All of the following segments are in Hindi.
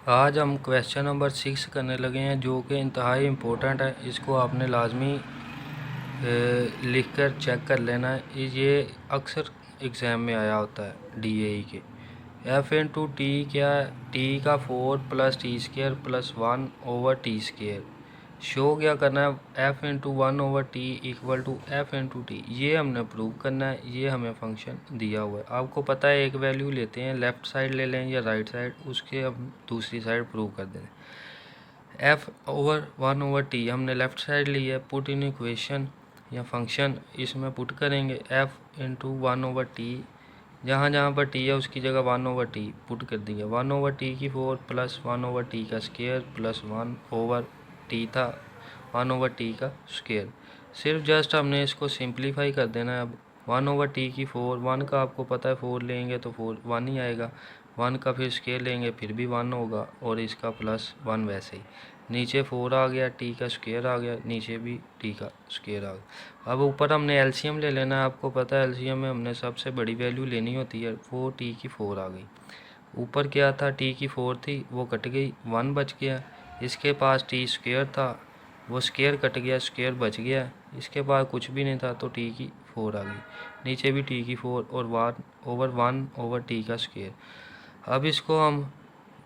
आज हम क्वेश्चन नंबर 6 करने लगे हैं, जो कि इंतहाई इम्पोर्टेंट है। इसको आपने लाजमी लिख कर चेक कर लेना है। ये अक्सर एग्ज़ाम में आया होता है DAE के। एफ इंटू टी क्या है? टी का 4 plus T square plus 1/t²। Show क्या करना है? F into 1/t equal to F into T. ये हमने प्रूव करना है। ये हमें फंक्शन दिया हुआ है। आपको पता है एक वैल्यू लेते हैं, लेफ़्ट साइड ले लें या राइट साइड, उसके हम दूसरी साइड प्रूव कर दें। f/1/t हमने लेफ़्ट साइड ली है, पुट इन इक्वेशन या फंक्शन इसमें पुट करेंगे। f इंटू 1/t, जहाँ जहाँ पर t है उसकी जगह 1/t पुट कर दिया। 1/t की 4 प्लस 1/t का स्केयर प्लस 1/t था 1/t का स्केयर। सिर्फ जस्ट हमने इसको सिंप्लीफाई कर देना है। अब 1/t की 4, 1 का आपको पता है 4 लेंगे तो 4 1 ही आएगा, 1 का फिर स्केयर लेंगे फिर भी 1 होगा, और इसका प्लस 1 वैसे ही। नीचे 4 आ गया, t का स्केयर आ गया, नीचे भी t का स्केयर आ गया। अब ऊपर हमने एलसीएम ले लेना है। आपको पता है एलसीएम में हमने सबसे बड़ी वैल्यू लेनी होती है। 4t की 4 आ गई। ऊपर क्या था? t की 4 थी, वो कट गई, 1 बच गया। इसके पास t स्केयर था, वो स्केयर कट गया, स्केयर बच गया। इसके पास कुछ भी नहीं था तो t की 4 आ गई। नीचे भी t की 4 और 1/t का स्केयर। अब इसको हम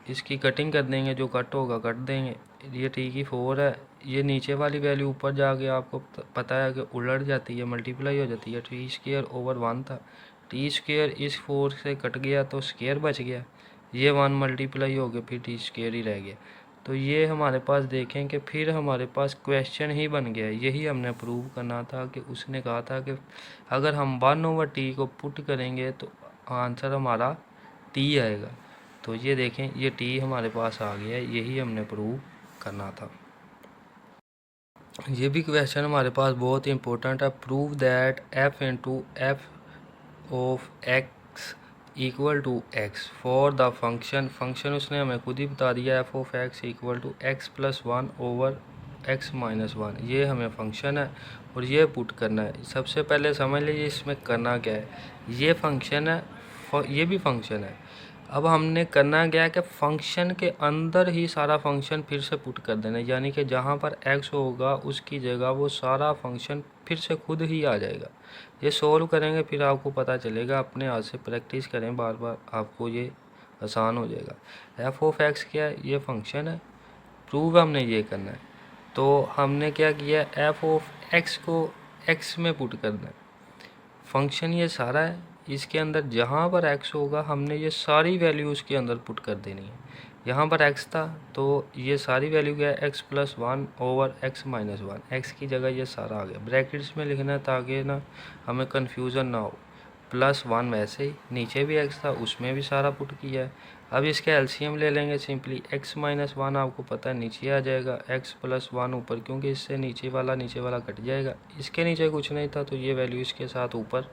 इसकी कटिंग कर देंगे, जो कट होगा कट देंगे। ये t की 4 है, ये नीचे वाली वैल्यू ऊपर जाके आपको पता है कि उलट जाती है, मल्टीप्लाई हो जाती है। t स्केयर ओवर 1 था, t स्केयर इस 4 से कट गया तो स्केयर बच गया, ये 1 मल्टीप्लाई हो गया, फिर t स्केयर ही रह गया। तो ये हमारे पास देखें कि फिर हमारे पास क्वेश्चन ही बन गया। यही हमने प्रूव करना था कि उसने कहा था कि अगर हम 1/t को पुट करेंगे तो आंसर हमारा t आएगा। तो ये देखें, ये t हमारे पास आ गया है। यही हमने प्रूव करना था। ये भी क्वेश्चन हमारे पास बहुत ही इंपॉर्टेंट है। Prove that f into F of x equal to x for the function उसने हमें खुद ही बता दिया, f of x equal to x plus 1/x-1। ये हमें फंक्शन है और ये पुट करना है। सबसे पहले समझ लीजिए इसमें करना क्या है। ये फंक्शन है, ये भी फंक्शन है। अब हमने करना क्या है कि फंक्शन के अंदर ही सारा फंक्शन फिर से पुट कर देना है, यानी कि जहाँ पर x होगा उसकी जगह वो सारा फंक्शन फिर से खुद ही आ जाएगा। ये सोल्व करेंगे फिर आपको पता चलेगा। अपने हाथ से प्रैक्टिस करें बार बार, आपको ये आसान हो जाएगा। f ऑफ x क्या है? ये फंक्शन है। प्रूव हमने ये करना है। तो हमने क्या किया, f ऑफ x को x में पुट करना है। फंक्शन ये सारा है, इसके अंदर जहाँ पर x होगा हमने ये सारी वैल्यू उसके अंदर पुट कर देनी है। यहाँ पर x था तो ये सारी वैल्यू क्या है, x प्लस 1/x-1। x की जगह ये सारा आ गया। ब्रैकेट्स में लिखना है ताकि ना हमें कन्फ्यूज़न ना हो। प्लस 1 वैसे ही, नीचे भी x था उसमें भी सारा पुट किया है। अब इसका एलसीएम ले लेंगे सिंपली। x-1 आपको पता है नीचे आ जाएगा, x प्लस 1 ऊपर, क्योंकि इससे नीचे वाला कट जाएगा। इसके नीचे कुछ नहीं था तो ये वैल्यू इसके साथ ऊपर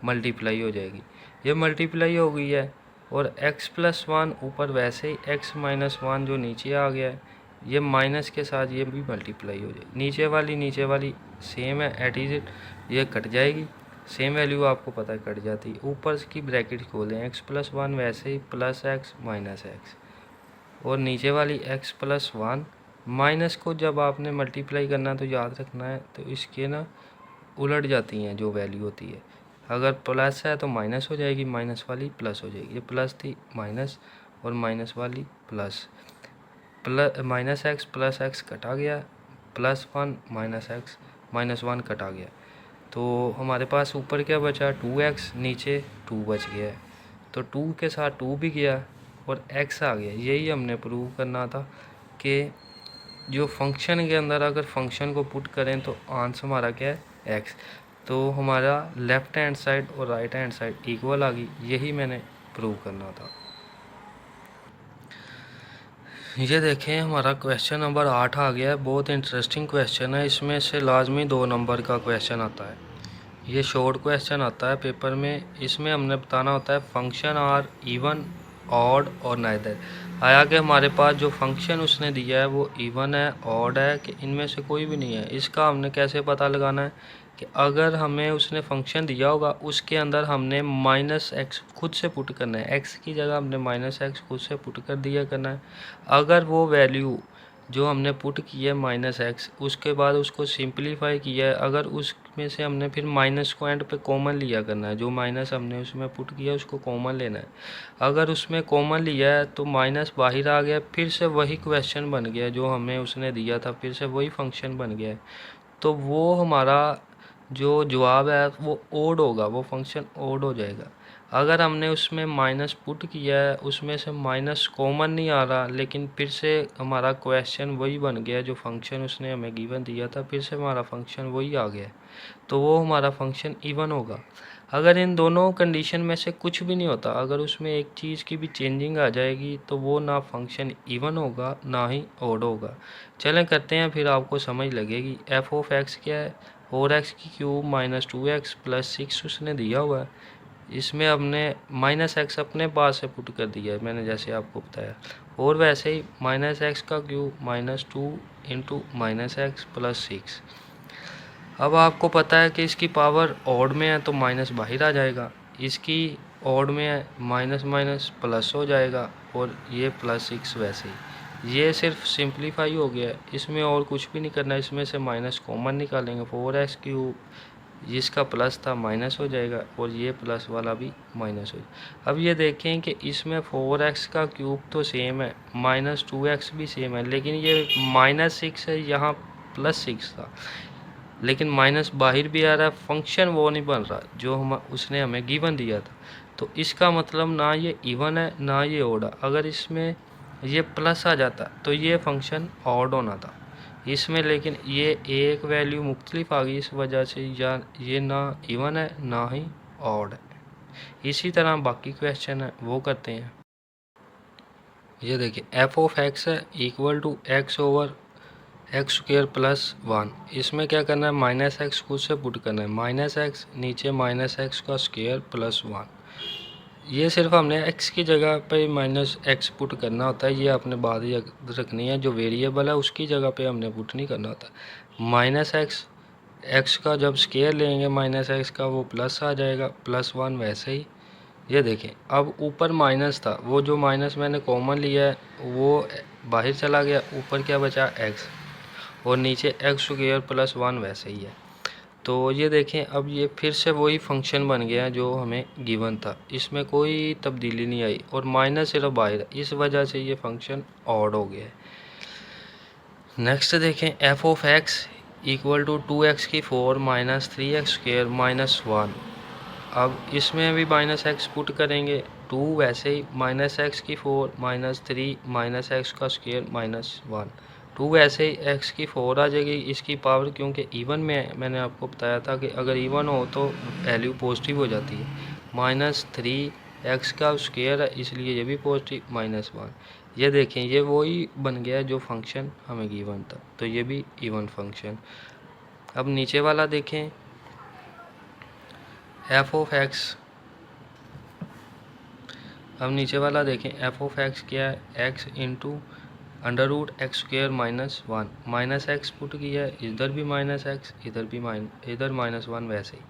मल्टीप्लाई हो जाएगी। ये मल्टीप्लाई हो गई है और x प्लस 1 ऊपर वैसे ही, x-1 जो नीचे आ गया है, ये माइनस के साथ ये भी मल्टीप्लाई हो जाएगी। नीचे वाली सेम है, एट इज इट, ये कट जाएगी। सेम वैल्यू आपको पता है कट जाती है। ऊपर की ब्रैकेट खोलें, x प्लस 1 वैसे ही प्लस x माइनस x, और नीचे वाली x प्लस 1 माइनस को जब आपने मल्टीप्लाई करना है तो याद रखना है तो इसके ना उलट जाती हैं जो वैल्यू होती है। अगर प्लस है तो माइनस हो जाएगी, माइनस वाली प्लस हो जाएगी। ये प्लस थी माइनस और माइनस वाली plus, minus x plus x कटा गया, प्लस 1 माइनस एक्स माइनस 1 कटा गया। तो हमारे पास ऊपर क्या बचा, 2x, नीचे 2 बच गया है। तो 2 के साथ 2 भी गया और x आ गया। यही हमने प्रूव करना था कि जो फंक्शन के अंदर अगर फंक्शन को पुट करें तो आंसर हमारा क्या है, x। तो हमारा लेफ़्ट हैंड साइड और राइट हैंड साइड इक्वल आ गई। यही मैंने प्रूव करना था। ये देखें हमारा क्वेश्चन नंबर 8 आ गया है। बहुत इंटरेस्टिंग क्वेश्चन है। इसमें से लाजमी 2 नंबर का क्वेश्चन आता है। ये शॉर्ट क्वेश्चन आता है पेपर में। इसमें हमने बताना होता है फंक्शन आर इवन, ऑड और नाइदर। आया कि हमारे पास जो फंक्शन उसने दिया है वो इवन है, ऑड है, कि इनमें से कोई भी नहीं है। इसका हमने कैसे पता लगाना है, कि अगर हमें उसने फंक्शन दिया होगा उसके अंदर हमने माइनस एक्स खुद से पुट करना है, एक्स की जगह हमने माइनस एक्स खुद से पुट कर दिया करना है। अगर वो वैल्यू जो हमने पुट की है माइनस एक्स, उसके बाद उसको सिंपलीफाई किया है, अगर उसमें से हमने फिर माइनस को एंड पे कॉमन लिया करना है, जो माइनस हमने उसमें पुट किया है उसको कॉमन लेना है। अगर उसमें कॉमन लिया है तो माइनस बाहर आ गया, फिर से वही क्वेश्चन बन गया जो हमें उसने दिया था, फिर से वही फंक्शन बन गया है। तो वो हमारा जो जवाब है वो ओड होगा, वो फंक्शन ओड हो जाएगा। अगर हमने उसमें माइनस पुट किया है, उसमें से माइनस कॉमन नहीं आ रहा, लेकिन फिर से हमारा क्वेश्चन वही बन गया जो फंक्शन उसने हमें गिवन दिया था, फिर से हमारा फंक्शन वही आ गया, तो वो हमारा फंक्शन इवन होगा। अगर इन दोनों कंडीशन में से कुछ भी नहीं होता, अगर उसमें एक चीज़ की भी चेंजिंग आ जाएगी, तो वो ना फंक्शन इवन होगा ना ही ओड होगा। चलें करते हैं, फिर आपको समझ लगेगी। एफ ऑफ एक्स क्या है, 4x की क्यूब माइनस 2x प्लस 6 उसने दिया हुआ है। इसमें हमने माइनस एक्स अपने पास से पुट कर दिया है, मैंने जैसे आपको बताया, और वैसे ही माइनस एक्स का cube minus 2 into minus x plus 6। अब आपको पता है कि इसकी पावर ऑड में है तो माइनस बाहर आ जाएगा, इसकी ऑड में है माइनस माइनस प्लस हो जाएगा, और ये प्लस 6 वैसे ही। ये सिर्फ सिंप्लीफाई हो गया है, इसमें और कुछ भी नहीं करना, इसमें से माइनस कॉमन निकालेंगे, 4x क्यूब जिसका प्लस था माइनस हो जाएगा, और ये प्लस वाला भी माइनस हो जाएगा। अब ये देखें कि इसमें 4x का क्यूब तो सेम है, माइनस 2x भी सेम है, लेकिन ये माइनस 6 है, यहाँ प्लस 6 था, लेकिन माइनस बाहर भी आ रहा है, फंक्शन वो नहीं बन रहा जो हम उसने हमें गिवन दिया था। तो इसका मतलब ना ये इवन है ना ये ओड है। अगर इसमें ये प्लस आ जाता तो ये फंक्शन ऑड होना था इसमें, लेकिन ये एक वैल्यू मुख्तलिफ आ गई, इस वजह से या ये ना इवन है ना ही ऑड है। इसी तरह बाकी क्वेश्चन है वो करते हैं। ये देखिए, एफ ऑफ एक्स है equal to X over X square plus 1। इसमें क्या करना है, माइनस एक्स खुद से पुट करना है, माइनस एक्स नीचे माइनस एक्स का स्क्वायर प्लस 1। ये सिर्फ हमने एक्स की जगह पे माइनस एक्स पुट करना होता है, ये आपने बात याद रखनी है, जो वेरिएबल है उसकी जगह पे हमने पुट नहीं करना होता। माइनस एक्स का जब स्क्वायर लेंगे माइनस एक्स का, वो प्लस आ जाएगा, प्लस 1 वैसे ही। ये देखें, अब ऊपर माइनस था, वो जो माइनस मैंने कॉमन लिया है वो बाहर चला गया, ऊपर क्या बचा एक्स, और नीचे एक्स स्क्वायर प्लस 1 वैसे ही है। तो ये देखें, अब ये फिर से वही फंक्शन बन गया जो हमें गिवन था, इसमें कोई तब्दीली नहीं आई, और माइनस सिर्फ बाहर, इस वजह से ये फंक्शन ऑड हो गया है। नेक्स्ट देखें, F of X equal to 2x की 4 माइनस 3x स्क्वायर माइनस 1। अब इसमें भी माइनस एक्स पुट करेंगे, 2 वैसे ही, माइनस एक्स की 4 माइनस 3 माइनस एक्स का स्क्वायर माइनस 1, 2 वैसे ही, एक्स की 4 आ जाएगी, इसकी पावर क्योंकि इवन में है, मैंने आपको बताया था कि अगर इवन हो तो वैल्यू पॉजिटिव हो जाती है, माइनस 3 एक्स का स्क्वायर है इसलिए ये भी पॉजिटिव, माइनस 1। ये देखें, ये वही बन गया जो फंक्शन हमें गिवन था, तो ये भी इवन फंक्शन। अब नीचे वाला देखें, एफ ऑफ एक्स, अब नीचे वाला देखें, एफ ऑफ एक्स क्या है, X into under root X square minus 1, minus X put किया है, इधर भी माइनस एक्स, इधर भी इधर माइनस 1 वैसे ही,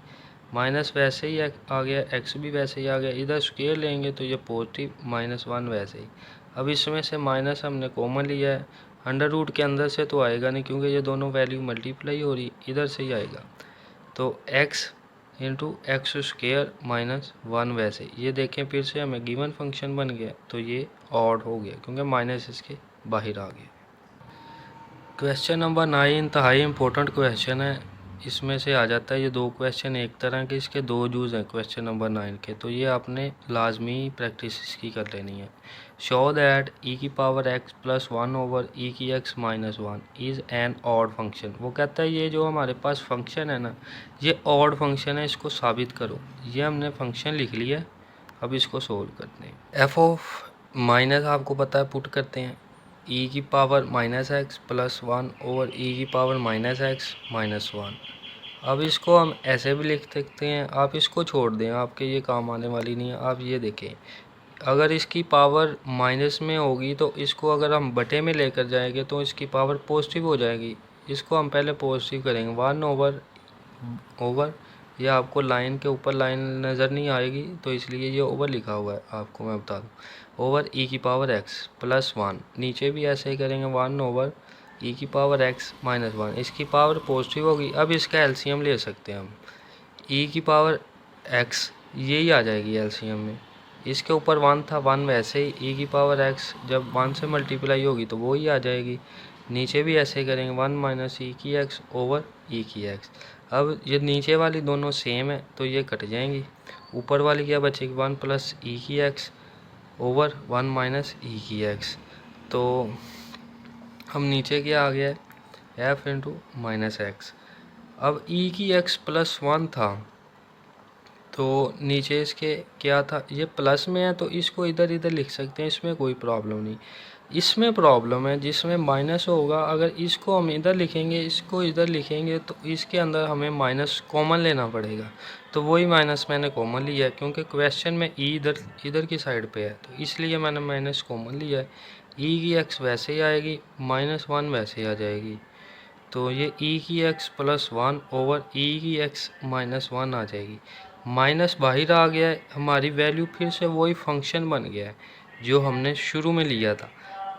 माइनस वैसे ही आ गया, एक्स भी वैसे ही आ गया, इधर स्क्वायर लेंगे तो ये पॉजिटिव, माइनस 1 वैसे ही। अब इसमें से माइनस हमने कॉमन लिया है, अंडर रूट के अंदर से तो आएगा नहीं क्योंकि ये दोनों वैल्यू मल्टीप्लाई हो रही, इधर से ही आएगा, तो x into x square minus 1 वैसे। ये देखें, फिर से हमें गिवन फंक्शन बन गया, तो ये ऑड हो गया क्योंकि माइनस इसके बाहर आ गया। क्वेश्चन नंबर 9 इंतहाई इम्पोर्टेंट क्वेश्चन है, इसमें से आ जाता है ये दो क्वेश्चन एक तरह के, इसके दो यूज़ हैं क्वेश्चन नंबर 9 के, तो ये आपने लाजमी प्रैक्टिस इसकी कर लेनी है। शो दैट ई की power x plus 1 over e की x minus 1 is an odd function. वो कहता है ये जो हमारे पास फंक्शन है ना, ये ऑड फंक्शन है, इसको साबित करो। ये हमने फंक्शन लिख लिया, अब इसको सोल्व करते हैं। एफ ऑफ माइनस आपको पता है पुट करते हैं, ई की power minus x plus 1 over e की पावर माइनस एक्स माइनस 1। अब इसको हम ऐसे भी लिख सकते हैं, आप इसको छोड़ दें, आपके ये काम आने वाली नहीं है। आप ये देखें, अगर इसकी पावर माइनस में होगी तो इसको अगर हम बटे में लेकर जाएंगे तो इसकी पावर पॉजिटिव हो जाएगी, इसको हम पहले पॉजिटिव करेंगे, 1 ओवर ओवर, ये आपको लाइन के ऊपर लाइन नज़र नहीं आएगी तो इसलिए ये ओवर लिखा हुआ है, आपको मैं बता दूँ। ओवर ई की पावर एक्स प्लस 1, नीचे भी ऐसे ही करेंगे 1 ओवर ई की पावर एक्स माइनस 1, इसकी पावर पॉजिटिव होगी। अब इसका एलसीएम ले सकते हैं हम, ई की पावर एक्स यही आ जाएगी एलसीएम में, इसके ऊपर 1 था, 1 वैसे ही, ई की पावर एक्स जब 1 से मल्टीप्लाई होगी तो वो ही आ जाएगी। नीचे भी ऐसे ही करेंगे 1 माइनस ई की एक्स ओवर ई की एक्स। अब ये नीचे वाली दोनों सेम है तो ये कट जाएंगी, ऊपर वाली क्या बचेगी 1 प्लस ई की एक्स ओवर 1 माइनस ई की एक्स। तो हम नीचे क्या आ गया है एफ इंटू माइनस एक्स। अब ई की एक्स प्लस 1 था तो नीचे इसके क्या था, ये प्लस में है तो इसको इधर इधर लिख सकते हैं, इसमें कोई प्रॉब्लम नहीं। इसमें प्रॉब्लम है जिसमें माइनस होगा, अगर इसको हम इधर लिखेंगे इसको इधर लिखेंगे तो इसके अंदर हमें माइनस कॉमन लेना पड़ेगा। तो वही माइनस मैंने कॉमन लिया है क्योंकि क्वेश्चन में ई इधर की साइड पे है तो इसलिए मैंने माइनस कॉमन लिया है। ई की एक्स वैसे ही आएगी, माइनस 1 वैसे ही आ जाएगी, तो ये ई की एक्स प्लस 1 ओवर ई की एक्स माइनस 1 आ जाएगी। माइनस बाहर आ गया है, हमारी वैल्यू फिर से वही फंक्शन बन गया है जो हमने शुरू में लिया था,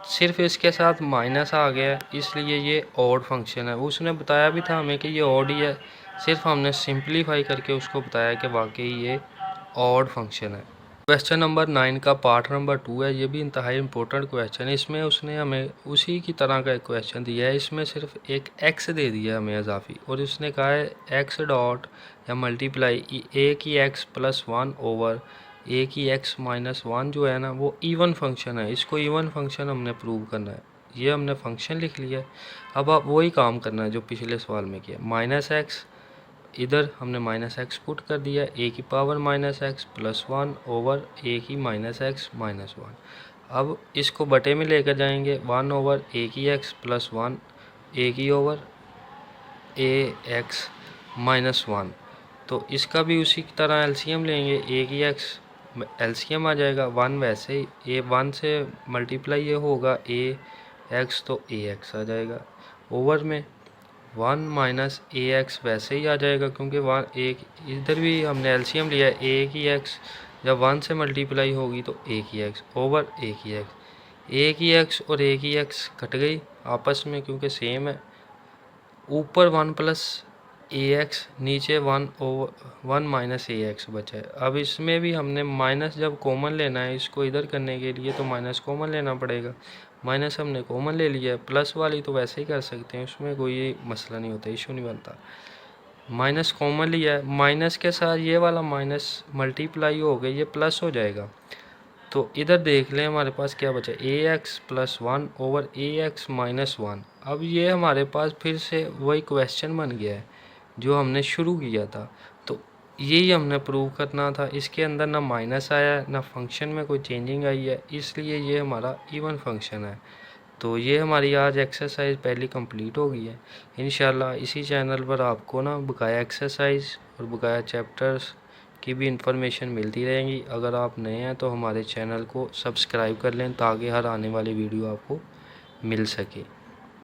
सिर्फ इसके साथ माइनस आ गया है, इसलिए ये ऑड फंक्शन है। उसने बताया भी था हमें कि ये ऑड ही है, सिर्फ हमने सिंप्लीफाई करके उसको बताया कि वाकई ये ऑड फंक्शन है। क्वेश्चन नंबर 9 का पार्ट नंबर 2 है, ये भी इंतहाई इंपॉर्टेंट क्वेश्चन है। इसमें उसने हमें उसी की तरह का एक क्वेश्चन दिया है, इसमें सिर्फ एक एक्स दे दिया है हमें इजाफी, और उसने कहा है एक्स डॉट या मल्टीप्लाई ए की एक्स प्लस 1 ओवर ए की एक्स माइनस 1 जो है ना वो इवन फंक्शन है, इसको इवन फंक्शन हमने प्रूव करना है। ये हमने फंक्शन लिख लिया है, अब आप वही काम करना है जो पिछले सवाल में किया। माइनस एक्स इधर हमने माइनस एक्स पुट कर दिया, ए की power minus x plus 1 over A की माइनस एक्स माइनस 1। अब इसको बटे में लेकर जाएंगे 1 ओवर ए की एक्स प्लस 1 ए की ओवर ए एक्स माइनस 1। तो इसका भी उसी की तरह एलसीएम लेंगे, ए की एक्स एलसीएम आ जाएगा 1 वैसे ही, ए 1 से मल्टीप्लाई ये होगा ए एक्स तो ए एक्स आ जाएगा, ओवर में 1 माइनस ए एक्स वैसे ही आ जाएगा क्योंकि 1 एक इधर भी हमने एलसीएम लिया है, ए की एक्स जब 1 से मल्टीप्लाई होगी तो ए की एक्स ओवर ए की एक्स, ए की एक्स और ए की एक्स कट गई आपस में क्योंकि सेम है, ऊपर 1 प्लस ए एक्स नीचे 1 माइनस ए एक्स बचा है। अब इसमें भी हमने माइनस जब कॉमन लेना है इसको इधर करने के लिए तो माइनस कॉमन लेना पड़ेगा, माइनस हमने कॉमन ले लिया है, प्लस वाली तो वैसे ही कर सकते हैं, उसमें कोई मसला नहीं होता, इशू नहीं बनता। माइनस कॉमन लिया है, माइनस के साथ ये वाला माइनस मल्टीप्लाई हो गया, ये प्लस हो जाएगा। तो इधर देख लें हमारे पास क्या बचा, ए एक्स प्लस 1 ओवर ए एक्स माइनस 1। अब ये हमारे पास फिर से वही क्वेश्चन बन गया है जो हमने शुरू किया था, तो यही हमने प्रूव करना था। इसके अंदर ना माइनस आया ना फंक्शन में कोई चेंजिंग आई है, इसलिए ये हमारा इवन फंक्शन है। तो ये हमारी आज एक्सरसाइज पहली कंप्लीट हो गई है। इंशाल्लाह इसी चैनल पर आपको ना बकाया एक्सरसाइज और बकाया चैप्टर्स की भी इंफॉर्मेशन मिलती रहेंगी। अगर आप नए हैं तो हमारे चैनल को सब्सक्राइब कर लें ताकि हर आने वाली वीडियो आपको मिल सके।